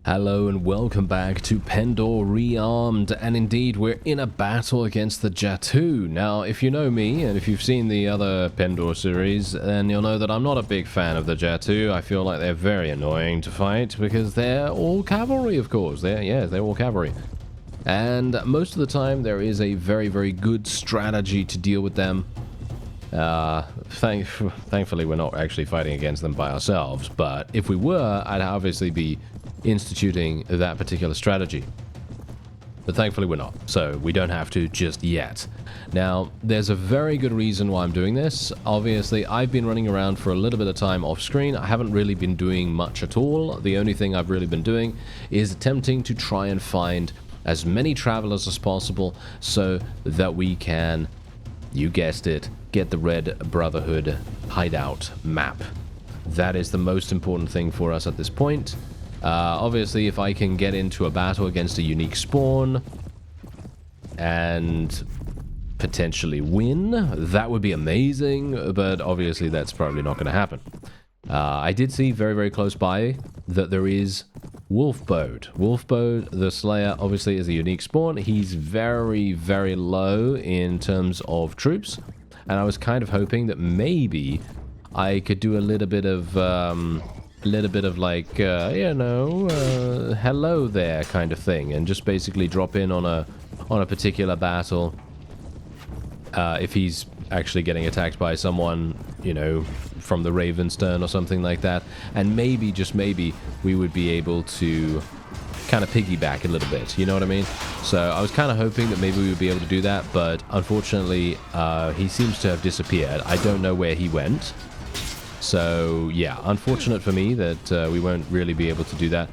Hello and welcome back to Pendor Rearmed, and indeed we're in a battle against the Jatu. Now, if you know me, and if you've seen the other Pendor series, then you'll know that I'm not a big fan of the Jatu. I feel like they're very annoying to fight, because they're all cavalry, of course. They're all cavalry. And most of the time there is a very, very good strategy to deal with them. Thankfully we're not actually fighting against them by ourselves, but if we were, I'd obviously be instituting that particular strategy. But thankfully we're not, so we don't have to just yet. Now, there's a very good reason why I'm doing this. Obviously, I've been running around for a little bit of time off screen. I haven't really been doing much at all. The only thing I've really been doing is attempting to try and find as many travelers as possible so that we can, you guessed it, get the Red Brotherhood hideout map. That is the most important thing for us at this point. Obviously, if I can get into a battle against a unique spawn and potentially win, that would be amazing, but obviously that's probably not going to happen. I did see very, very close by that there is Wolfbode. Wolfbode, the Slayer, obviously is a unique spawn. He's very, very low in terms of troops, and I was kind of hoping that maybe I could do a little bit of like, hello there kind of thing, and just basically drop in on a particular battle if he's actually getting attacked by someone, you know, from the Ravenstern or something like that, and maybe, just maybe, we would be able to kind of piggyback a little bit, you know what I mean? So I was kind of hoping that maybe we would be able to do that, but unfortunately he seems to have disappeared. I don't know where he went. So, yeah, unfortunate for me that we won't really be able to do that.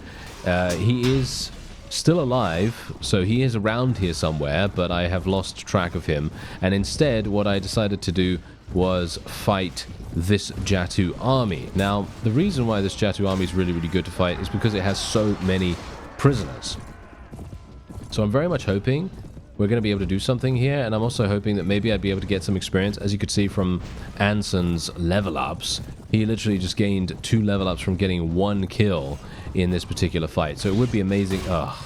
He is still alive, so he is around here somewhere, but I have lost track of him. And instead, what I decided to do was fight this Jatu army. Now, the reason why this Jatu army is really, really good to fight is because it has so many prisoners. So I'm very much hoping we're going to be able to do something here, and I'm also hoping that maybe I'd be able to get some experience. As you could see from Anson's level ups, he literally just gained 2 level ups from getting 1 kill in this particular fight. So it would be amazing. Ugh.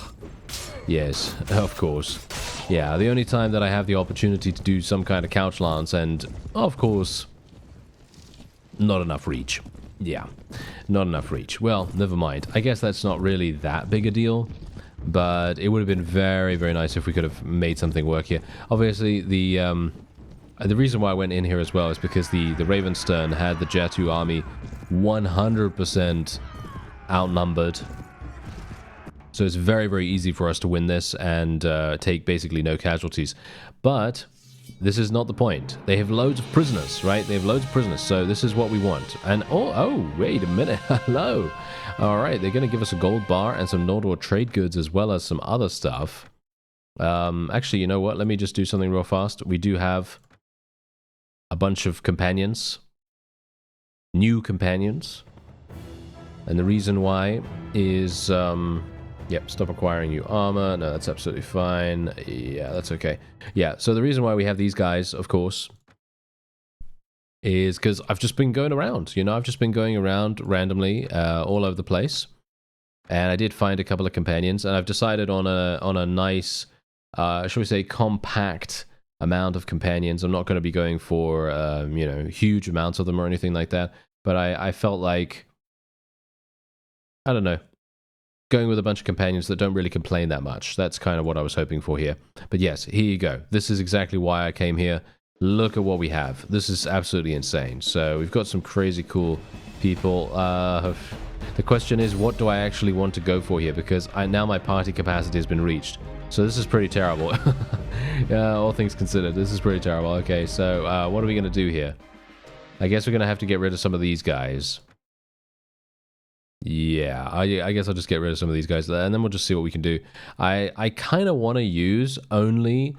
Yes, of course. Yeah, the only time that I have the opportunity to do some kind of couch lance, and of course, not enough reach. Yeah, not enough reach. Well, never mind. I guess that's not really that big a deal. But it would have been very, very nice if we could have made something work here. Obviously, the reason why I went in here as well is because the Ravenstern had the Jatu army 100% outnumbered. So it's very, very easy for us to win this and take basically no casualties. But this is not the point. They have loads of prisoners, right? They have loads of prisoners, so this is what we want. And, oh, wait a minute. Hello. All right, they're going to give us a gold bar and some Nordor trade goods as well as some other stuff. Actually, you know what? Let me just do something real fast. We do have a bunch of companions. New companions. And the reason why is... Yep, stop acquiring new armor. No, that's absolutely fine. Yeah, that's okay. Yeah, so the reason why we have these guys, of course, is because I've just been going around. You know, I've just been going around randomly all over the place. And I did find a couple of companions, and I've decided on a nice, shall we say, compact amount of companions. I'm not going to be going for, you know, huge amounts of them or anything like that. But I felt like, I don't know, going with a bunch of companions that don't really complain that much. That's kind of what I was hoping for here. But yes, here you go. This is exactly why I came here. Look at what we have. This is absolutely insane. So we've got some crazy cool people. The question is, what do I actually want to go for here? Because now my party capacity has been reached. So this is pretty terrible. All things considered, this is pretty terrible. Okay, so what are we going to do here? I guess we're going to have to get rid of some of these guys. Yeah, I guess I'll just get rid of some of these guys, and then we'll just see what we can do. I kind of want to use only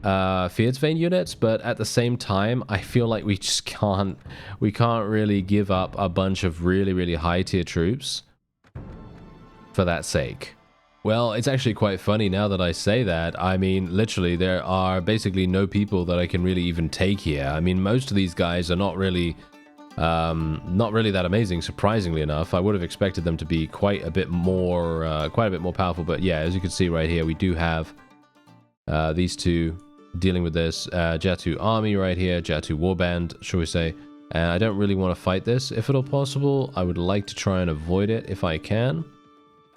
Fierce Vein units, but at the same time, I feel like we just can't really give up a bunch of really, really high tier troops for that sake. Well, it's actually quite funny now that I say that. I mean, literally, there are basically no people that I can really even take here. I mean, most of these guys are not really Not really that amazing, surprisingly enough. I would have expected them to be quite a bit more powerful. But yeah, as you can see right here, we do have these two dealing with this. Jatu army right here, Jatu Warband, shall we say. And I don't really want to fight this, if at all possible. I would like to try and avoid it if I can.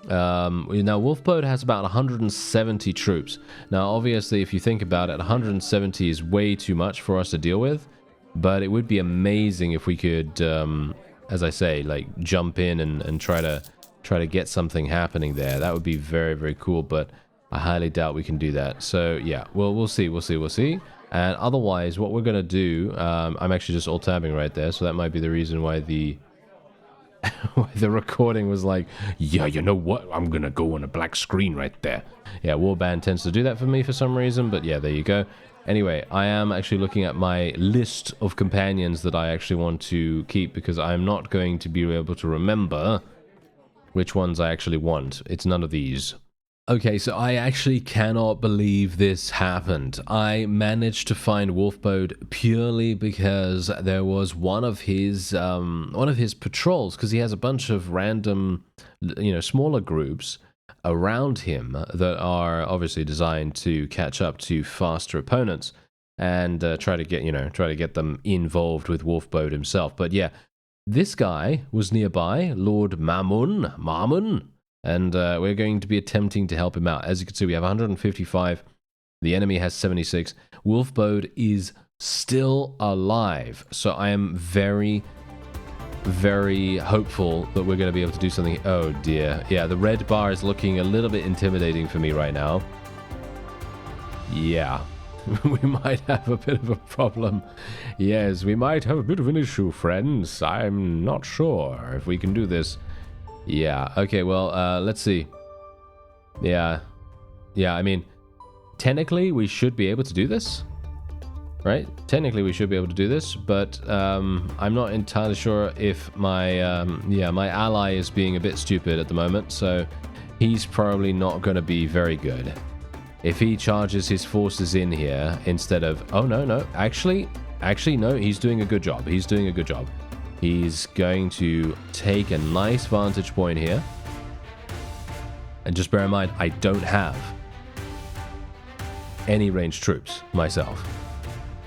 Now, Wolfbode has about 170 troops. Now, obviously, if you think about it, 170 is way too much for us to deal with. But it would be amazing if we could, as I say, like jump in and try to get something happening there. That would be very, very cool. But I highly doubt we can do that. So yeah, we'll see. And otherwise, what we're gonna do, I'm actually just alt-tabbing right there, so that might be the reason why the the recording was like, yeah, you know what? I'm gonna go on a black screen right there. Yeah, Warband tends to do that for me for some reason, but yeah, there you go. Anyway, I am actually looking at my list of companions that I actually want to keep because I'm not going to be able to remember which ones I actually want. It's none of these. Okay, so I actually cannot believe this happened. I managed to find Wolfbode purely because there was one of his patrols, because he has a bunch of random, smaller groups around him that are obviously designed to catch up to faster opponents and try to get them involved with Wolfbode himself. But yeah, this guy was nearby, Lord Mamun. And we're going to be attempting to help him out. As you can see, we have 155. The enemy has 76. Wolfbode is still alive. So I am very, very hopeful that we're going to be able to do something. Oh, dear. Yeah, the red bar is looking a little bit intimidating for me right now. Yeah, we might have a bit of a problem. Yes, we might have a bit of an issue, friends. I'm not sure if we can do this. Yeah, okay, well, let's see. Yeah, I mean, technically we should be able to do this, right? Technically we should be able to do this, but I'm not entirely sure if my, my ally is being a bit stupid at the moment, so he's probably not going to be very good. If he charges his forces in here instead of... Oh, no, actually, no, he's doing a good job. He's going to take a nice vantage point here. And just bear in mind, I don't have any ranged troops myself.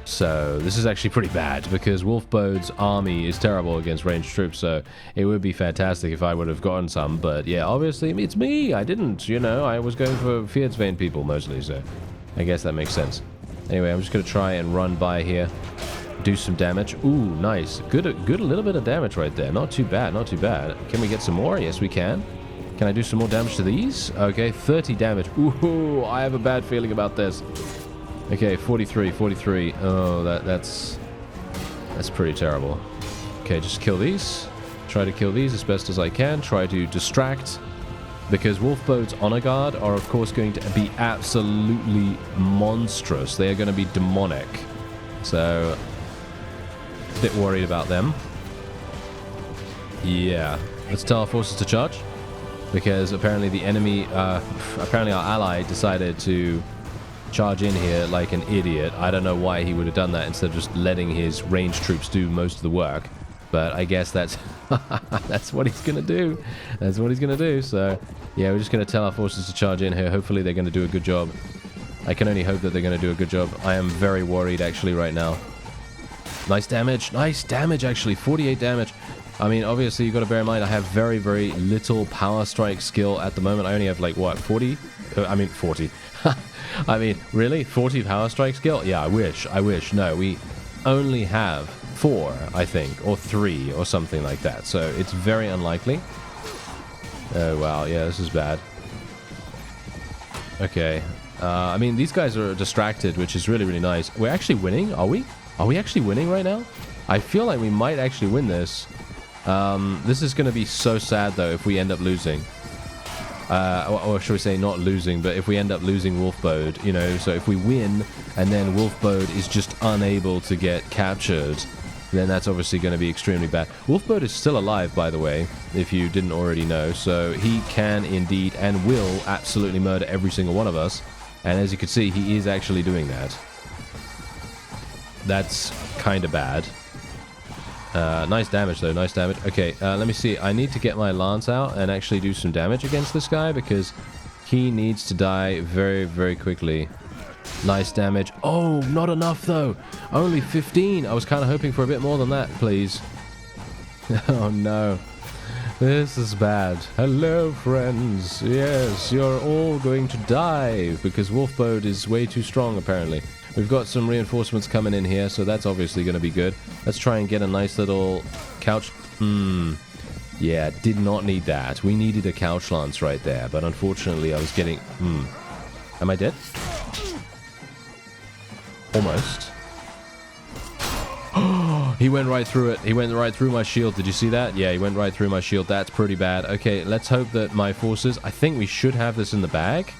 So this is actually pretty bad because Wolfbode's army is terrible against ranged troops. So it would be fantastic if I would have gotten some. But yeah, obviously it's me. I didn't, I was going for Fjordsvane people mostly. So I guess that makes sense. Anyway, I'm just going to try and run by here. Do some damage. Ooh, nice. Good little bit of damage right there. Not too bad. Can we get some more? Yes, we can. Can I do some more damage to these? Okay, 30 damage. Ooh, I have a bad feeling about this. Okay, 43. Oh, that's pretty terrible. Okay, just kill these. Try to kill these as best as I can. Try to distract. Because Wolfbode's honor guard are, of course, going to be absolutely monstrous. They are going to be demonic. So... bit worried about them. Yeah, let's tell our forces to charge because apparently the enemy, apparently our ally decided to charge in here like an idiot. I don't know why he would have done that instead of just letting his ranged troops do most of the work, but I guess that's that's what he's gonna do. So yeah, we're just gonna tell our forces to charge in here. Hopefully they're gonna do a good job. I can only hope that they're gonna do a good job. I am very worried actually right now. Nice damage, actually, 48 damage. I mean, obviously, you've got to bear in mind, I have very, very little power strike skill at the moment. I only have, like, what, 40? 40. I mean, really? 40 power strike skill? Yeah, I wish. No, we only have 4, I think, or 3, or something like that. So, it's very unlikely. Oh, wow, yeah, this is bad. Okay. I mean, these guys are distracted, which is really, really nice. We're actually winning, are we? Are we actually winning right now? I feel like we might actually win this. This is going to be so sad, though, if we end up losing. Or should we say not losing, but if we end up losing Wolfbode, so if we win and then Wolfbode is just unable to get captured, then that's obviously going to be extremely bad. Wolfbode is still alive, by the way, if you didn't already know, so he can indeed and will absolutely murder every single one of us. And as you can see, he is actually doing that. That's kind of bad. Nice damage, though. Nice damage. Okay, let me see. I need to get my lance out and actually do some damage against this guy because he needs to die very, very quickly. Nice damage. Oh, not enough, though. Only 15. I was kind of hoping for a bit more than that, please. Oh, no. This is bad. Hello, friends. Yes, you're all going to die because Wolfbode is way too strong, apparently. We've got some reinforcements coming in here, so that's obviously going to be good. Let's try and get a nice little couch. Yeah, did not need that. We needed a couch lance right there, but unfortunately I was getting... Am I dead? Almost. He went right through it. He went right through my shield. Did you see that? Yeah, he went right through my shield. That's pretty bad. Okay, let's hope that my forces... I think we should have this in the bag.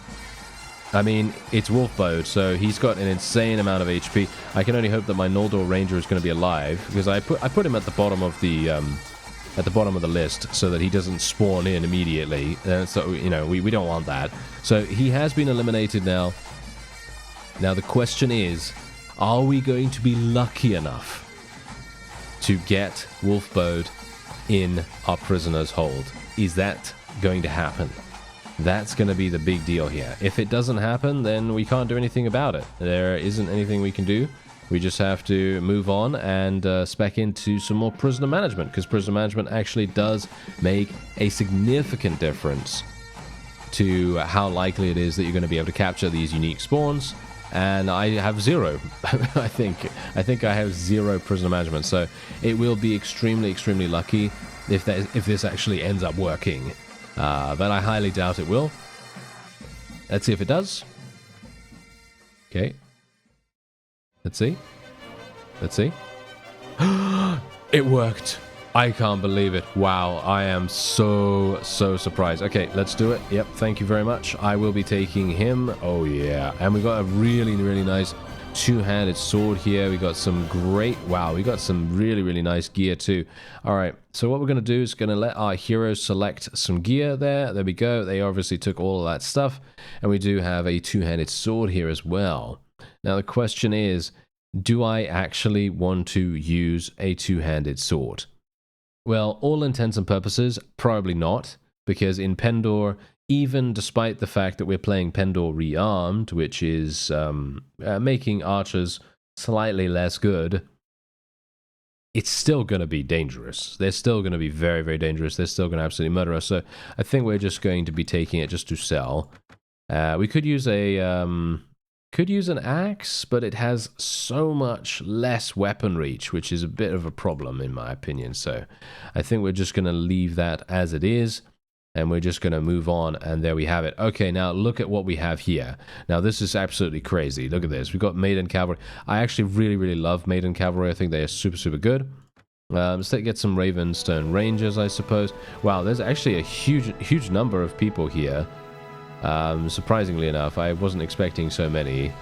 I mean, it's Wolfbode, so he's got an insane amount of HP. I can only hope that my Noldor Ranger is going to be alive, because I put him at the bottom of the list so that he doesn't spawn in immediately. So, you know, we don't want that. So he has been eliminated now. Now the question is, are we going to be lucky enough to get Wolfbode in our prisoner's hold? Is that going to happen? That's going to be the big deal here. If it doesn't happen, then we can't do anything about it. There isn't anything we can do. We just have to move on and spec into some more prisoner management, because prisoner management actually does make a significant difference to how likely it is that you're going to be able to capture these unique spawns. And I have 0. I think I have 0 prisoner management, so it will be extremely, extremely lucky if this actually ends up working. But I highly doubt it will. Let's see if it does. Okay. Let's see. Let's see. It worked. I can't believe it. Wow, I am so surprised. Okay, let's do it. Yep, thank you very much. I will be taking him. Oh, yeah. And we got a really, really nice two-handed sword here. We got some great... Wow, we got some really, really nice gear too. All right, so what we're going to do is going to let our heroes select some gear there. There we go. They obviously took all of that stuff. And we do have a two-handed sword here as well. Now, the question is, do I actually want to use a two-handed sword? Well, all intents and purposes, probably not, because in Pendor, even despite the fact that we're playing Pendor Rearmed, which is making archers slightly less good, it's still going to be dangerous. They're still going to be very, very dangerous. They're still going to absolutely murder us. So I think we're just going to be taking it just to sell. We could use an axe, but it has so much less weapon reach, which is a bit of a problem in my opinion. So I think we're just going to leave that as it is, and we're just going to move on, and there we have it. Okay, now look at what we have here. Now this is absolutely crazy. Look at this. We've got Maiden Cavalry. I actually really, really love Maiden Cavalry. I think they are super, super good. Let's get some Ravenstone Rangers, I suppose. Wow, there's actually a huge number of people here. Surprisingly enough, I wasn't expecting so many.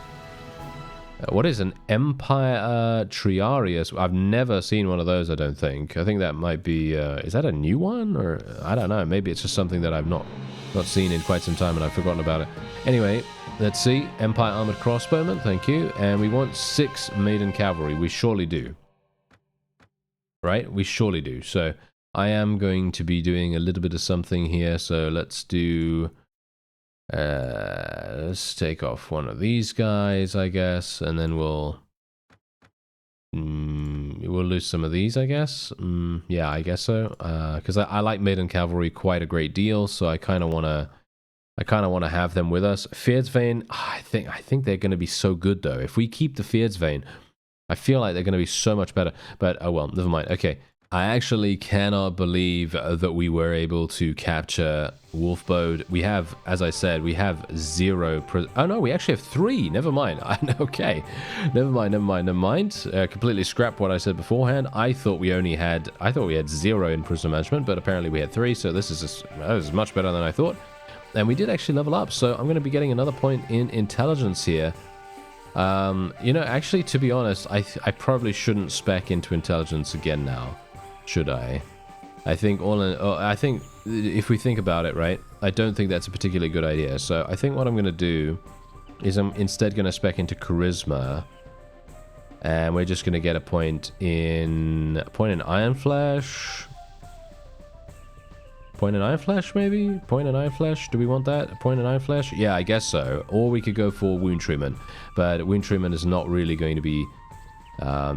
What is an Empire Triarius? I've never seen one of those, I don't think. I think that might be... is that a new one? Or I don't know. Maybe it's just something that I've not seen in quite some time and I've forgotten about it. Anyway, let's see. Empire Armored Crossbowmen, thank you. And we want 6 Maiden Cavalry. We surely do. Right? We surely do. So I am going to be doing a little bit of something here. So let's do... let's take off one of these guys, I guess, and then we'll lose some of these, I guess. Yeah, I guess so. Because I like Maiden Cavalry quite a great deal, so I kind of want to have them with us. Fierdsvane, I think they're going to be so good though. If we keep the Fierdsvane, I feel like they're going to be so much better. But oh well, never mind. Okay. I actually cannot believe that we were able to capture Wolfbode. We have, as I said, we have 0... Oh no, we actually have 3. Never mind. Okay. Never mind. Completely scrap what I said beforehand. I thought we had 0 in prisoner management, but apparently we had 3, so this is much better than I thought. And we did actually level up, so I'm going to be getting another point in intelligence here. You know, actually, to be honest, I probably shouldn't spec into intelligence again now. Should I? I think if we think about it, right, I don't think that's a particularly good idea. So I think what I'm going to do is I'm instead going to spec into charisma And we're just going to get a point in Iron Flesh. Point in Iron Flesh, maybe? Point in Iron Flesh? Do we want that? A point in Iron Flesh? Yeah, I guess so. Or we could go for Wound Treatment. But Wound Treatment is not really going to be,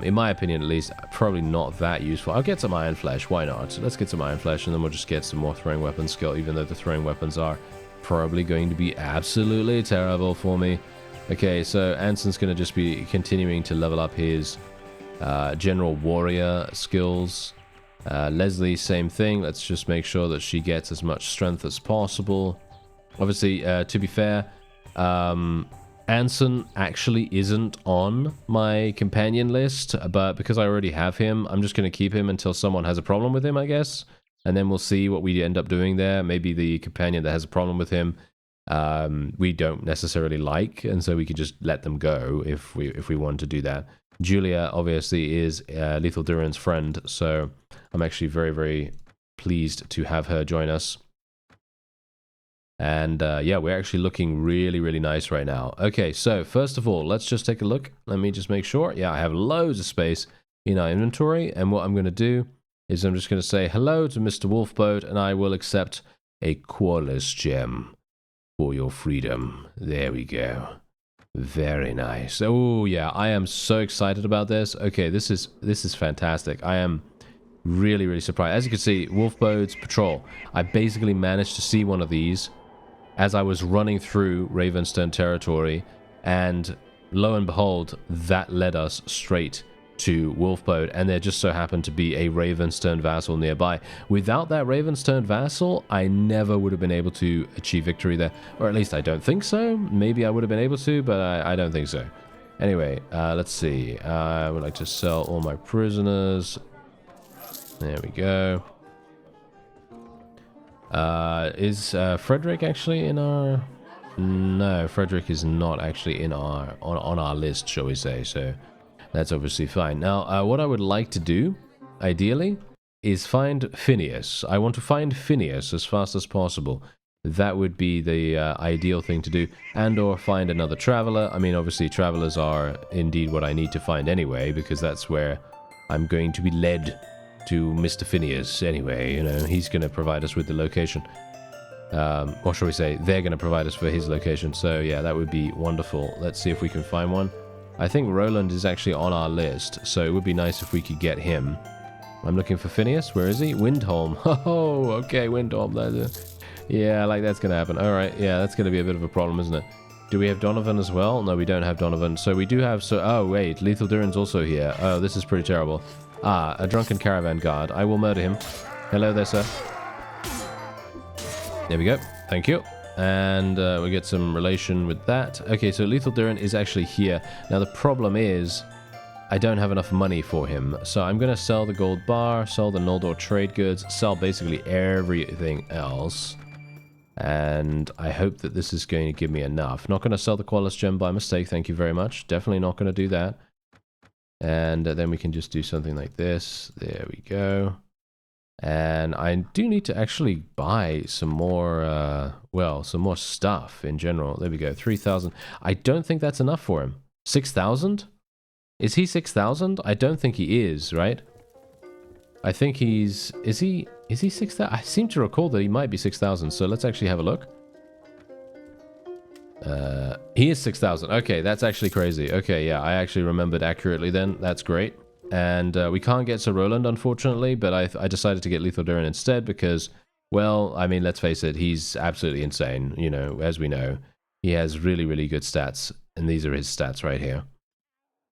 in my opinion at least, probably not that useful. I'll get some Iron Flesh. Why not? Let's get some Iron Flesh, and then we'll just get some more throwing weapon skill, even though the throwing weapons are probably going to be absolutely terrible for me. Okay, so Anson's going to just be continuing to level up his general warrior skills. Leslie, same thing. Let's just make sure that she gets as much strength as possible. Obviously, to be fair, Anson actually isn't on my companion list, but because I already have him, I'm just going to keep him until someone has a problem with him, I guess. And then we'll see what we end up doing there. Maybe the companion that has a problem with him, we don't necessarily like, and so we could just let them go if we want to do that. Julia, obviously, is Lethaldiran's friend, so I'm actually very, very pleased to have her join us. And yeah, we're actually looking really, really nice right now. Okay, so first of all, let's just take a look. Let me just make sure. Yeah, I have loads of space in our inventory, and what I'm going to do is I'm just going to say hello to Mr. Wolfbode, and I will accept a Qualus gem for your freedom. There we go. Very nice. Oh yeah, I am so excited about this. Okay, this is fantastic. I am really, really surprised. As you can see, Wolfbode's patrol. I basically managed to see one of these as I was running through Ravenstern territory, and lo and behold, that led us straight to Wolfbode, and there just so happened to be a Ravenstern vassal nearby. Without that Ravenstern vassal, I never would have been able to achieve victory there, or at least I don't think so. Maybe I would have been able to, but I don't think so. Anyway, let's see. I would like to sell all my prisoners. There we go. Is Frederick actually in our... No, Frederick is not actually in our on our list, shall we say, so that's obviously fine. Now, what I would like to do, ideally, is find Phineas. I want to find Phineas as fast as possible. That would be the ideal thing to do. And or find another traveler. I mean, obviously, travelers are indeed what I need to find anyway, because that's where I'm going to be led to Mr. Phineas anyway. You know, he's going to provide us with the location. Or shall we say, they're going to provide us for his location. So, yeah, that would be wonderful. Let's see if we can find one. I think Roland is actually on our list, so it would be nice if we could get him. I'm looking for Phineas. Where is he? Windholm. Oh, okay, Windholm. Yeah, like that's going to happen. All right, yeah, that's going to be a bit of a problem, isn't it? Do we have Donovan as well? No, we don't have Donovan. So we do have... Oh, wait, Lethaldiran's also here. Oh, this is pretty terrible. Ah, a drunken caravan guard. I will murder him. Hello there, sir. There we go. Thank you. And we get some relation with that. Okay, so Lethaldiran is actually here. Now, the problem is I don't have enough money for him. So I'm going to sell the gold bar, sell the Noldor trade goods, sell basically everything else. And I hope that this is going to give me enough. Not going to sell the Qualus gem by mistake, thank you very much. Definitely not going to do that. And then we can just do something like this. There we go. And I do need to actually buy some more, well, some more stuff in general. There we go, 3,000. I don't think that's enough for him. 6,000? Is he 6,000? I don't think he is, right? I think he's... Is he 6,000? I seem to recall that he might be 6,000, so let's actually have a look. He is 6,000. Okay, that's actually crazy. Okay, yeah, I actually remembered accurately then. That's great. And we can't get Sir Roland, unfortunately, but I decided to get Lethaldiran instead because, well, I mean, let's face it, he's absolutely insane, you know, as we know. He has really, really good stats, and these are his stats right here.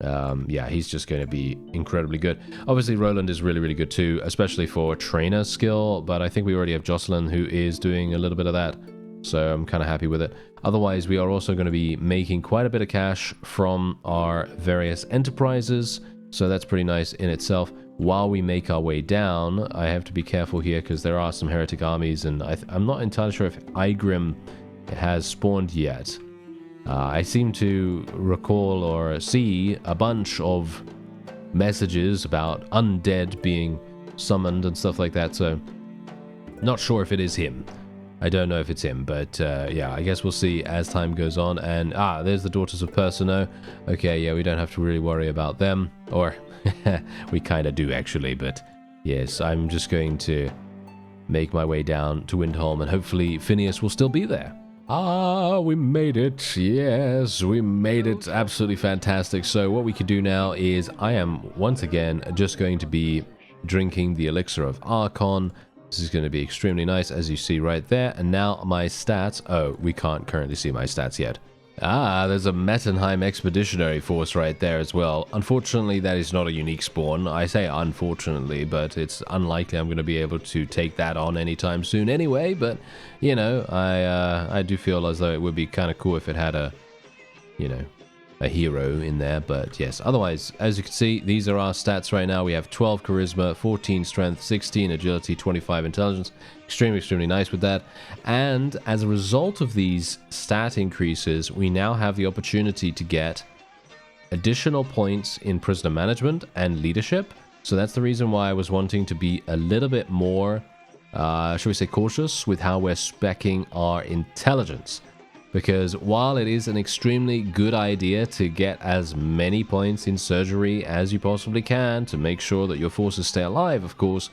Yeah, he's just going to be incredibly good. Obviously, Roland is really, really good too, especially for trainer skill, but I think we already have Jocelyn, who is doing a little bit of that, so I'm kind of happy with it. Otherwise, we are also going to be making quite a bit of cash from our various enterprises, so that's pretty nice in itself. While we make our way down, I have to be careful here because there are some heretic armies, and I'm not entirely sure if Igrim has spawned yet. I seem to recall or see a bunch of messages about undead being summoned and stuff like that, so not sure if it is him. I don't know if it's him, but yeah, I guess we'll see as time goes on. And there's the Daughters of Persiano. Okay, yeah, we don't have to really worry about them, or we kind of do actually, but yes, I'm just going to make my way down to Windholm, and hopefully Phineas will still be there. We made it. Yes, we made it. Absolutely fantastic. So what we could do now is I am once again just going to be drinking the Elixir of Arkon. This is going to be extremely nice, as you see right there. And now my stats. Oh, we can't currently see my stats yet. There's a Mettenheim Expeditionary Force right there as well. Unfortunately, that is not a unique spawn. I say unfortunately, but it's unlikely I'm going to be able to take that on anytime soon anyway. But, you know, I do feel as though it would be kind of cool if it had a, you know, a hero in there. But yes, otherwise, as you can see, these are our stats right now. We have 12 charisma, 14 strength, 16 agility, 25 intelligence. Extremely nice with that. And as a result of these stat increases, we now have the opportunity to get additional points in prisoner management and leadership. So that's the reason why I was wanting to be a little bit more, shall we say, cautious with how we're speccing our intelligence. Because while it is an extremely good idea to get as many points in surgery as you possibly can to make sure that your forces stay alive, of course,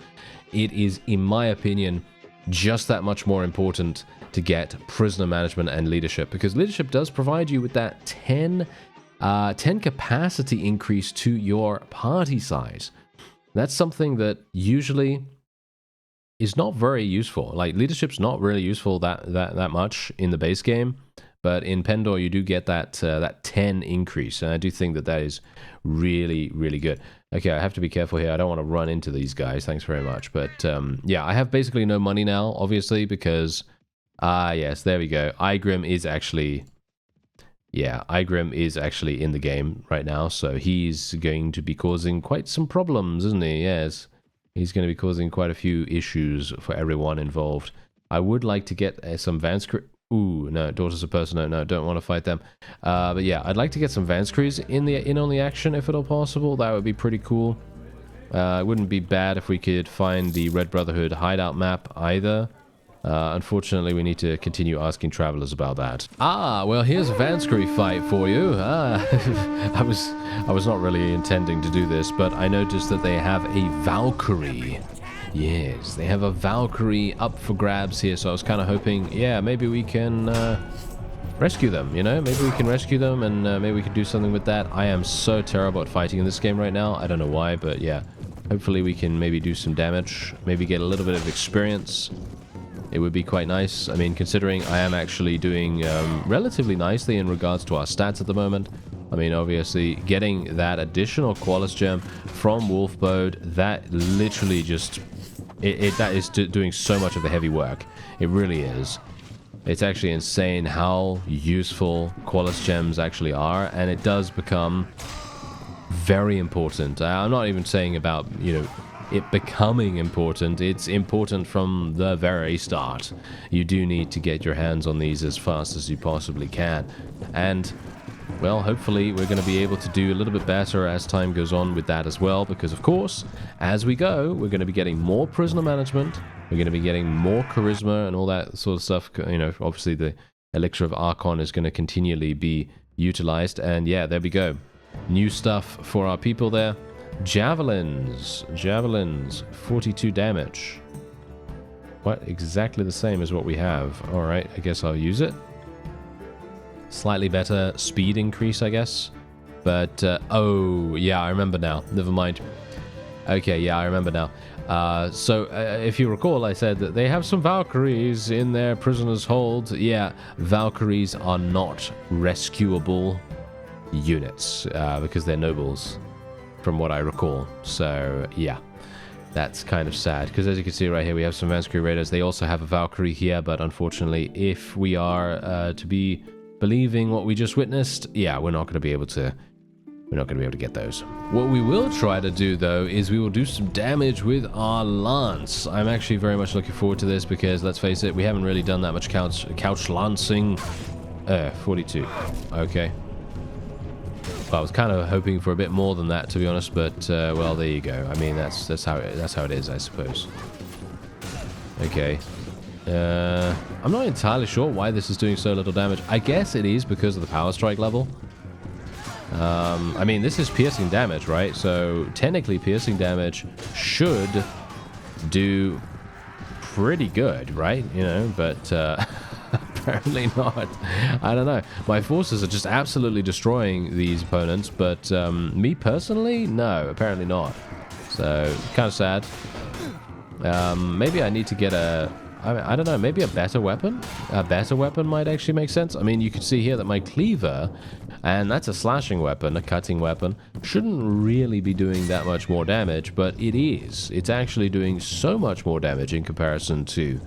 it is, in my opinion, just that much more important to get prisoner management and leadership, because leadership does provide you with that 10 capacity increase to your party size. That's something that usually is not very useful. Like, leadership's not really useful that much in the base game, but in Pendor you do get that 10 increase, and I do think that is really good. Okay, I have to be careful here. I don't want to run into these guys. Thanks very much. But yeah, I have basically no money now, obviously, because yes, there we go. Igrim is actually, yeah, Igrim is actually in the game right now, so he's going to be causing quite some problems, isn't he? Yes. He's going to be causing quite a few issues for everyone involved. I would like to get some Vanskerry. Ooh, no, Daughters of Persiano. No, don't want to fight them. But yeah, I'd like to get some Vanskerrys in on the action if at all possible. That would be pretty cool. It wouldn't be bad if we could find the Red Brotherhood hideout map either. Unfortunately, we need to continue asking travelers about that. Well, here's a Vanskerry fight for you. I was not really intending to do this, but I noticed that they have a Valkyrie. Yes, they have a Valkyrie up for grabs here, so I was kind of hoping, yeah, maybe we can rescue them, you know? Maybe we can rescue them, and maybe we can do something with that. I am so terrible at fighting in this game right now. I don't know why, but yeah. Hopefully we can maybe do some damage, maybe get a little bit of experience. It would be quite nice. I mean, considering I am actually doing relatively nicely in regards to our stats at the moment. I mean, obviously, getting that additional Qualis gem from Wolfbode, that literally just... that is doing so much of the heavy work. It really is. It's actually insane how useful Qualis gems actually are, and it does become very important. I'm not even saying about, you know, it becoming important. It's important from the very start. You do need to get your hands on these as fast as you possibly can. And, well, hopefully we're going to be able to do a little bit better as time goes on with that as well, because, of course, as we go, we're going to be getting more prisoner management, we're going to be getting more charisma and all that sort of stuff. You know, obviously the Elixir of Arkon is going to continually be utilized, and yeah, there we go. New stuff for our people there. Javelins, 42 damage. What? Exactly the same as what we have. Alright, I guess I'll use it. Slightly better speed increase, I guess. But, oh, yeah, I remember now. Never mind. Okay, yeah, I remember now. So, if you recall, I said that they have some Valkyries in their prisoner's hold. Yeah, Valkyries are not rescuable units, because they're nobles, from what I recall. So, yeah, that's kind of sad, because as you can see right here, we have some Vanskerry Raiders. They also have a Valkyrie here, but unfortunately, if we are to be believing what we just witnessed, yeah, we're not going to be able to get those. What we will try to do, though, is we will do some damage with our lance. I'm actually very much looking forward to this, because let's face it, we haven't really done that much couch lancing. 42. Okay. Well, I was kind of hoping for a bit more than that, to be honest, but well, there you go. I mean, that's how it is, I suppose. Okay. I'm not entirely sure why this is doing so little damage. I guess it is because of the power strike level. I mean, this is piercing damage, right? So technically piercing damage should do pretty good, right? You know, but apparently not. I don't know. My forces are just absolutely destroying these opponents, but me personally, no, apparently not. So kind of sad. Maybe I need to get I don't know, maybe a better weapon? A better weapon might actually make sense. I mean, you can see here that my cleaver, and that's a slashing weapon, a cutting weapon, shouldn't really be doing that much more damage, but it is. It's actually doing so much more damage in comparison to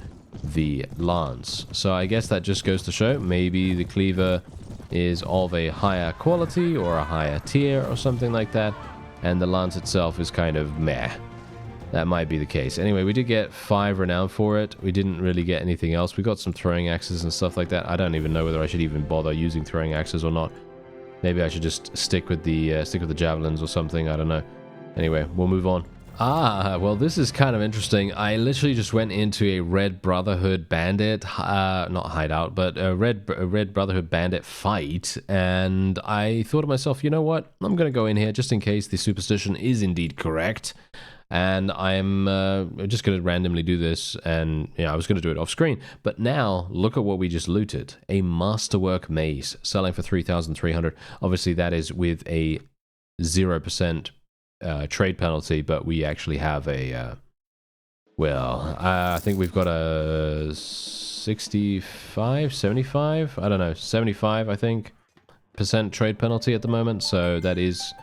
the lance. So I guess that just goes to show maybe the cleaver is of a higher quality or a higher tier or something like that, and the lance itself is kind of meh. That might be the case. Anyway, we did get 5 renown for it. We didn't really get anything else. We got some throwing axes and stuff like that. I don't even know whether I should even bother using throwing axes or not. Maybe I should just stick with the javelins or something. I don't know. Anyway, we'll move on. Well, this is kind of interesting. I literally just went into a Red Brotherhood Bandit, not hideout, but a Red Brotherhood Bandit fight, and I thought to myself, you know what? I'm going to go in here just in case the superstition is indeed correct. And I'm just going to randomly do this, and I was going to do it off screen. But now, look at what we just looted. A Masterwork Mace, selling for 3,300. Obviously, that is with a 0% trade penalty, but we actually have a... I think we've got a 65, 75? I don't know, 75, I think, % trade penalty at the moment, so that is...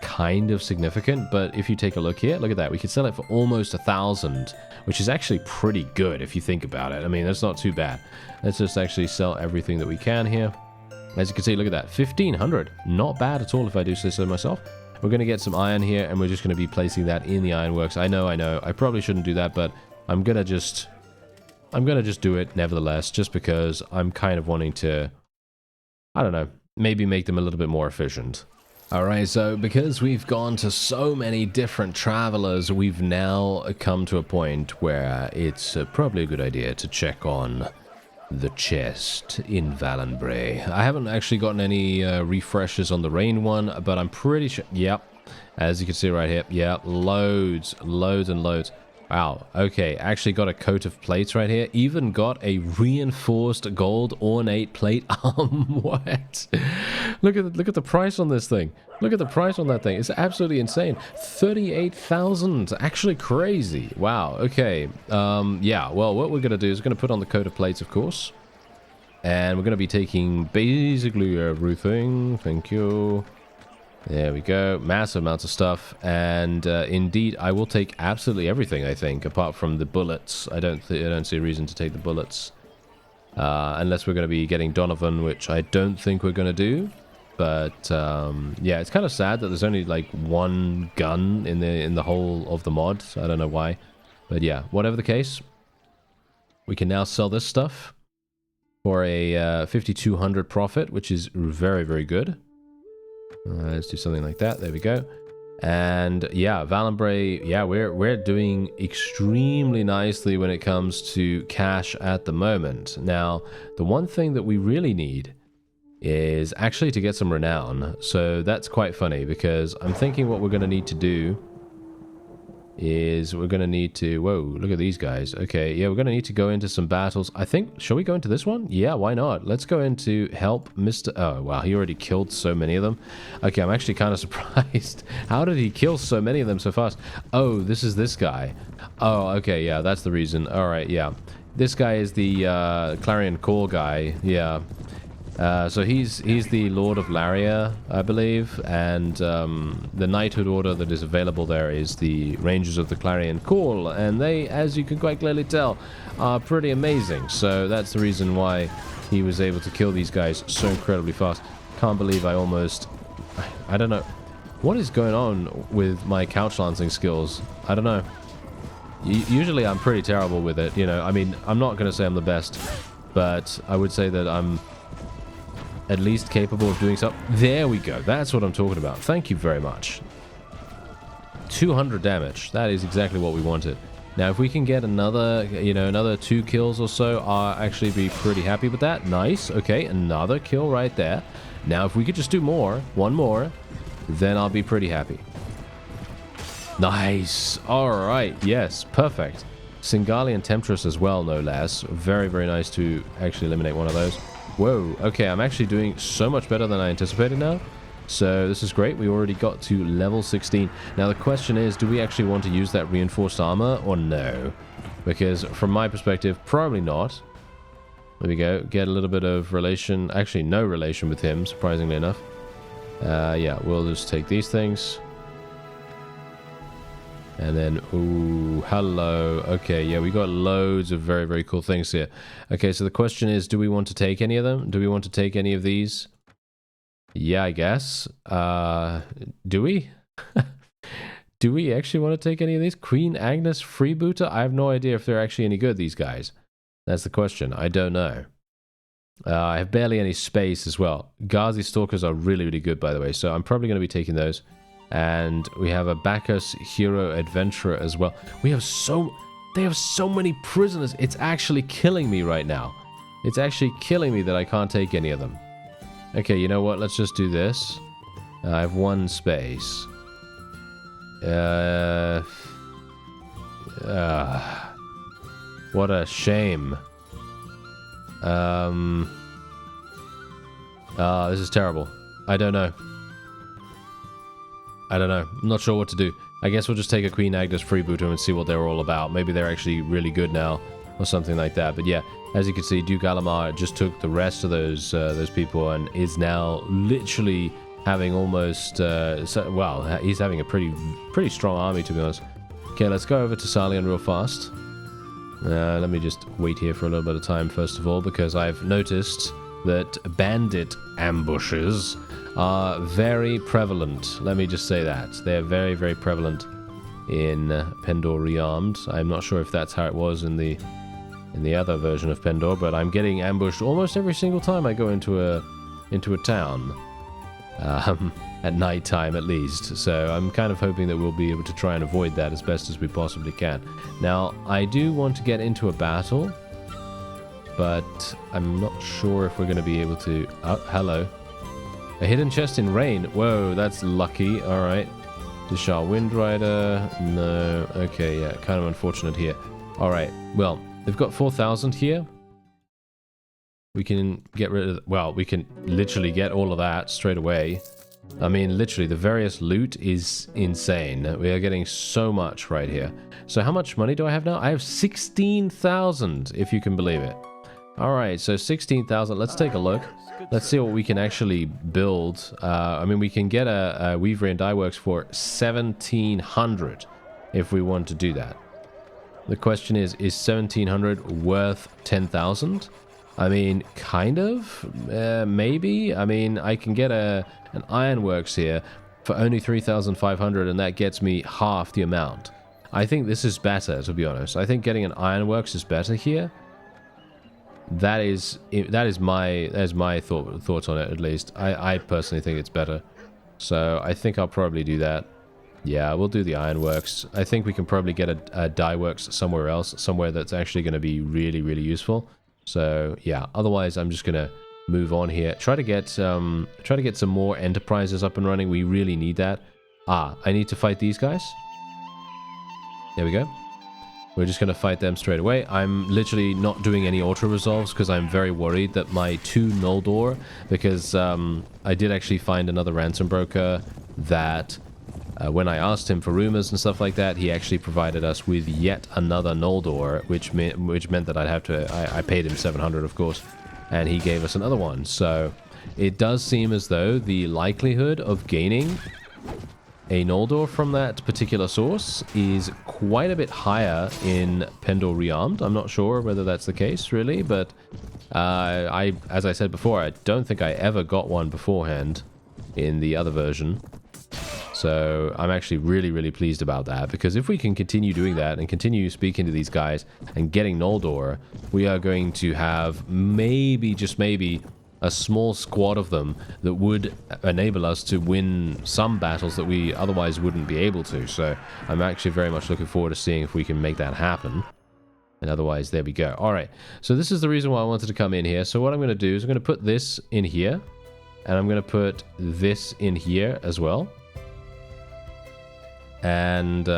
kind of significant. But if you take a look here, look at that, we could sell it for almost 1,000, which is actually pretty good if you think about it. I mean, that's not too bad. Let's just actually sell everything that we can here. As you can see, look at that, 1,500, not bad at all if I do say so myself. We're going to get some iron here, and we're just going to be placing that in the ironworks. I know, I probably shouldn't do that, but I'm gonna just do it nevertheless, just because I'm kind of wanting to, I don't know, maybe make them a little bit more efficient. Alright, so because we've gone to so many different travelers, we've now come to a point where it's probably a good idea to check on the chest in Valenbray. I haven't actually gotten any refreshes on the rain one, but I'm pretty sure... Yep, as you can see right here, yeah, loads and loads. Wow, okay, actually got a coat of plates right here. Even got a reinforced gold ornate plate arm. What? Look at the price on this thing. Look at the price on that thing. It's absolutely insane. 38,000. Actually crazy. Wow, okay. Yeah, well, what we're going to do is we're going to put on the coat of plates, of course. And we're going to be taking basically everything. Thank you. There we go. Massive amounts of stuff. And indeed, I will take absolutely everything, I think, apart from the bullets. I don't see a reason to take the bullets. Unless we're going to be getting Donovan, which I don't think we're going to do. But yeah, it's kind of sad that there's only like one gun in the whole of the mod. I don't know why. But yeah, whatever the case, we can now sell this stuff for a 5,200 profit, which is very, very good. Let's do something like that. There we go. And yeah, Valenbray, yeah, we're doing extremely nicely when it comes to cash at the moment. Now, the one thing that we really need is actually to get some renown. So that's quite funny, because I'm thinking what we're going to need to do is we're going to need to... Whoa, look at these guys. Okay, yeah, we're going to need to go into some battles. I think... Shall we go into this one? Yeah, why not? Let's go into help Mr... Oh, wow, he already killed so many of them. Okay, I'm actually kind of surprised. How did he kill so many of them so fast? Oh, this is this guy. Oh, okay, yeah, that's the reason. All right, yeah. This guy is the Clarion Call guy. Yeah. So he's the Lord of Laria, I believe, and the knighthood order that is available there is the Rangers of the Clarion Call, and they, as you can quite clearly tell, are pretty amazing. So that's the reason why he was able to kill these guys so incredibly fast. Can't believe I don't know. What is going on with my couch lancing skills? I don't know. Usually I'm pretty terrible with it, you know. I mean, I'm not going to say I'm the best, but I would say that I'm at least capable of doing something. There we go. That's what I'm talking about. Thank you very much. 200 damage. That is exactly what we wanted. Now, if we can get another, you know, another 2 kills or so, I'll actually be pretty happy with that. Nice. Okay, another kill right there. Now, if we could just do more, one more, then I'll be pretty happy. Nice. All right. Yes, perfect. Singalian Temptress as well, no less. Very, very nice to actually eliminate one of those. Whoa. Okay, I'm actually doing so much better than I anticipated now. So this is great. We already got to level 16. Now the question is, do we actually want to use that reinforced armor or no? Because from my perspective, probably not. There we go. Get a little bit of relation. Actually, no relation with him, surprisingly enough. Yeah, we'll just take these things. And then, ooh, hello. Okay, yeah, we got loads of very, very cool things here. Okay, so the question is, do we want to take any of them? Do we want to take any of these? Yeah, I guess. Do we? Do we actually want to take any of these? Queen Agnes Freebooter? I have no idea if they're actually any good, these guys. That's the question. I don't know. I have barely any space as well. Ghazi Stalkers are really, really good, by the way, so I'm probably going to be taking those. And we have a Bacchus Hero Adventurer as well. We have they have so many prisoners. It's actually killing me right now. It's actually killing me that I can't take any of them. Okay, you know what? Let's just do this. I have 1 space. What a shame. This is terrible. I don't know. I'm not sure what to do. I guess we'll just take a Queen Agnes Freebooter and see what they're all about. Maybe they're actually really good now, or something like that. But yeah, as you can see, Duke Alamar just took the rest of those people and is now literally having almost well, he's having a pretty strong army, to be honest. Okay, let's go over to Salian real fast. Let me just wait here for a little bit of time first of all, because I've noticed that bandit ambushes are very prevalent. Let me just say that. They're very, very prevalent in Pendor Rearmed. I'm not sure if that's how it was in the other version of Pendor, but I'm getting ambushed almost every single time I go into a town. At night time at least. So I'm kind of hoping that we'll be able to try and avoid that as best as we possibly can. Now, I do want to get into a battle, but I'm not sure if we're going to be able to... Oh, hello. A hidden chest in rain. Whoa, that's lucky. Alright. Dishar Windrider. No. Okay, yeah, kind of unfortunate here. Alright, well, they've got 4,000 here. We can get rid of... Well, we can literally get all of that straight away. I mean, literally, the various loot is insane. We are getting so much right here. So how much money do I have now? I have 16,000, if you can believe it. Alright, so 16,000. Let's take a look. Let's see what we can actually build. I mean, we can get a Weavery and Dye Works for 1,700 if we want to do that. The question is 1,700 worth 10,000? I mean, kind of, maybe. I mean, I can get an Ironworks here for only 3,500, and that gets me half the amount. I think this is better, to be honest. I think getting an Ironworks is better here. That is my thoughts on it, at least. I personally think it's better. So I think I'll probably do that. Yeah, we'll do the Ironworks. I think we can probably get a Dye Works somewhere else, somewhere that's actually going to be really, really useful. So yeah, otherwise I'm just gonna move on here. Try to get some more enterprises up and running. We really need that. I need to fight these guys. There we go. We're just gonna fight them straight away. I'm literally not doing any auto resolves because I'm very worried that my 2 Noldor, because I did actually find another ransom broker that when I asked him for rumors and stuff like that, he actually provided us with yet another Noldor, which meant that I'd have to... I paid him 700, of course, and he gave us another one. So it does seem as though the likelihood of gaining a Noldor from that particular source is quite a bit higher in Pendor Rearmed. I'm not sure whether that's the case, really, but as I said before, I don't think I ever got one beforehand in the other version. So I'm actually really, really pleased about that, because if we can continue doing that and continue speaking to these guys and getting Noldor, we are going to have maybe, just maybe, a small squad of them that would enable us to win some battles that we otherwise wouldn't be able to. So I'm actually very much looking forward to seeing if we can make that happen. And otherwise, there we go. All right, so this is the reason why I wanted to come in here. So what I'm going to do is I'm going to put this in here, and I'm going to put this in here as well. And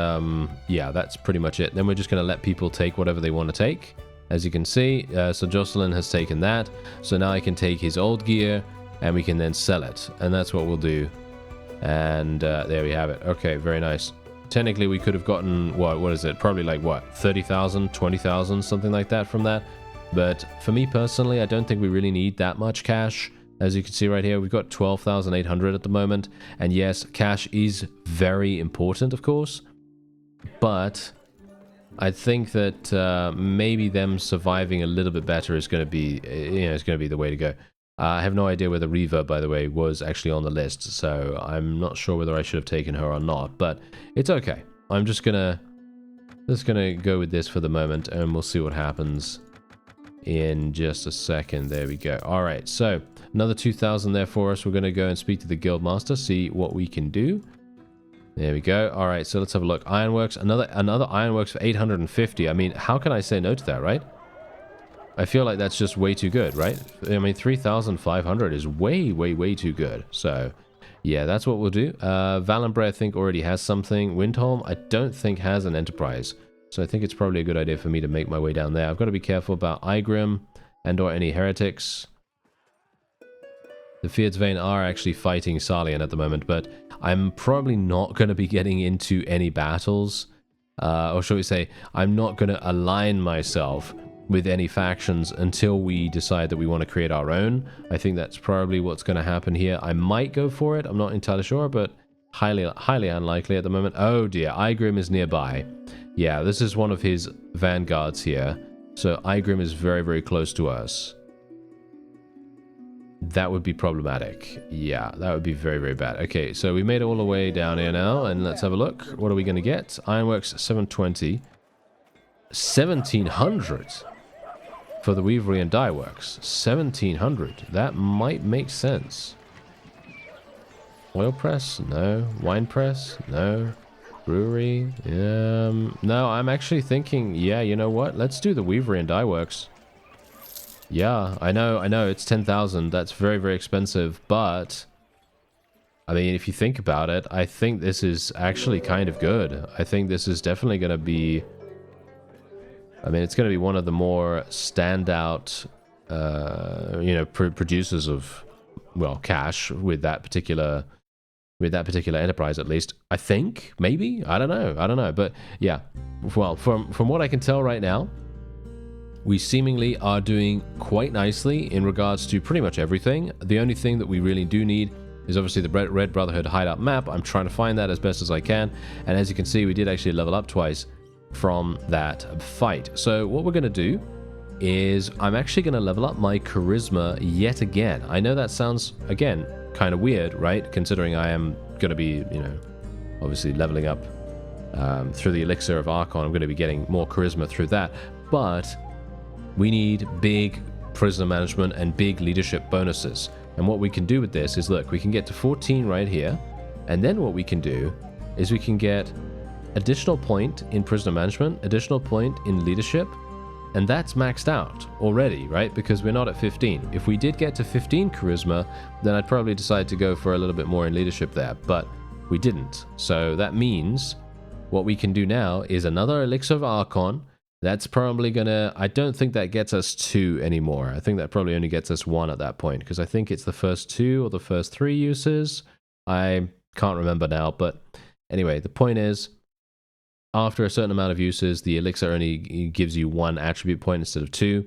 yeah, that's pretty much it. Then we're just going to let people take whatever they want to take. As you can see, so Jocelyn has taken that. So now I can take his old gear and we can then sell it. And that's what we'll do. And there we have it. Okay, very nice. Technically, we could have gotten, what is it? Probably like, what, 30,000, 20,000, something like that from that. But for me personally, I don't think we really need that much cash. As you can see right here, we've got 12,800 at the moment. And yes, cash is very important, of course. But I think that maybe them surviving a little bit better is going to be, it's going to be the way to go. I have no idea whether Reva, by the way, was actually on the list, so I'm not sure whether I should have taken her or not, but it's okay. I'm just gonna go with this for the moment, and we'll see what happens in just a second. There we go. All right, so another 2,000 there for us. We're gonna go and speak to the guild master, see what we can do. There we go. All right, so let's have a look. Ironworks, another ironworks for 850. I mean, how can I say no to that, right? I feel like that's just way too good, right? I mean, 3,500 is way, way, way too good. So, yeah, that's what we'll do. Valenbray, I think, already has something. Windholm, I don't think has an enterprise. So I think it's probably a good idea for me to make my way down there. I've got to be careful about Igrim and or any heretics. The Fierdsvain are actually fighting Salian at the moment, but I'm probably not going to be getting into any battles. Or shall we say, I'm not going to align myself with any factions until we decide that we want to create our own. I think that's probably what's going to happen here. I might go for it. I'm not entirely sure, but highly unlikely at the moment. Oh dear, Igrim is nearby. Yeah, this is one of his vanguards here. So Igrim is very, very close to us. That would be problematic. Yeah, that would be very, very bad. Okay, so we made it all the way down here now, and let's have a look. What are we going to get? Ironworks 720. 1,700 for the weavery and dye works. 1,700. That might make sense. Oil press? No. Wine press? No. Brewery? No, I'm actually thinking, yeah, you know what? Let's do the weavery and dye works. Yeah, I know, it's 10,000. That's very, very expensive, but I mean, if you think about it, I think this is actually kind of good. I think this is definitely going to be, I mean, it's going to be one of the more standout, producers of, well, cash with that particular enterprise, at least. I think, maybe, I don't know, but yeah. Well, from what I can tell right now, we seemingly are doing quite nicely in regards to pretty much everything. The only thing that we really do need is obviously the Red Brotherhood hideout map. I'm trying to find that as best as I can, and as you can see, we did actually level up twice from that fight. So what we're going to do is I'm actually going to level up my charisma yet again. I know that sounds, again, kind of weird, right? Considering I am going to be, obviously leveling up through the Elixir of Arkon. I'm going to be getting more charisma through that. But we need big prisoner management and big leadership bonuses. And what we can do with this is, look, we can get to 14 right here. And then what we can do is we can get additional point in prisoner management, additional point in leadership, and that's maxed out already, right? Because we're not at 15. If we did get to 15 charisma, then I'd probably decide to go for a little bit more in leadership there, but we didn't. So that means what we can do now is another Elixir of Arkon. That's probably gonna, I don't think that gets us 2 anymore. I think that probably only gets us 1 at that point, because I think it's the first 2 or the first 3 uses. I can't remember now, but anyway, the point is, after a certain amount of uses, the elixir only gives you 1 attribute point instead of 2.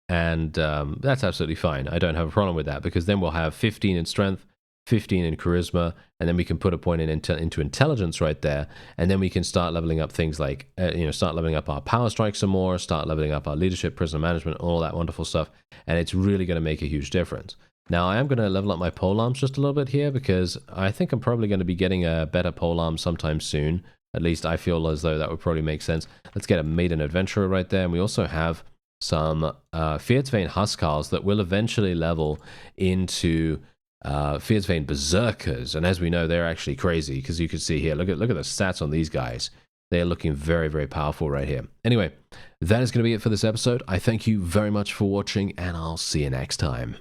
And that's absolutely fine. I don't have a problem with that, because then we'll have 15 in strength, 15 in charisma, and then we can put a point into intelligence right there, and then we can start leveling up things like, start leveling up our power strike some more, start leveling up our leadership, prisoner management, all that wonderful stuff, and it's really going to make a huge difference. Now, I am going to level up my polearms just a little bit here, because I think I'm probably going to be getting a better polearm sometime soon. At least I feel as though that would probably make sense. Let's get a maiden adventurer right there, and we also have some Fierdsvane Huskarls that will eventually level into Fierdsvane Berserkers. And as we know, they're actually crazy, because you can see here, look at the stats on these guys. They're looking very, very powerful right here. Anyway, that is going to be it for this episode. I thank you very much for watching, and I'll see you next time.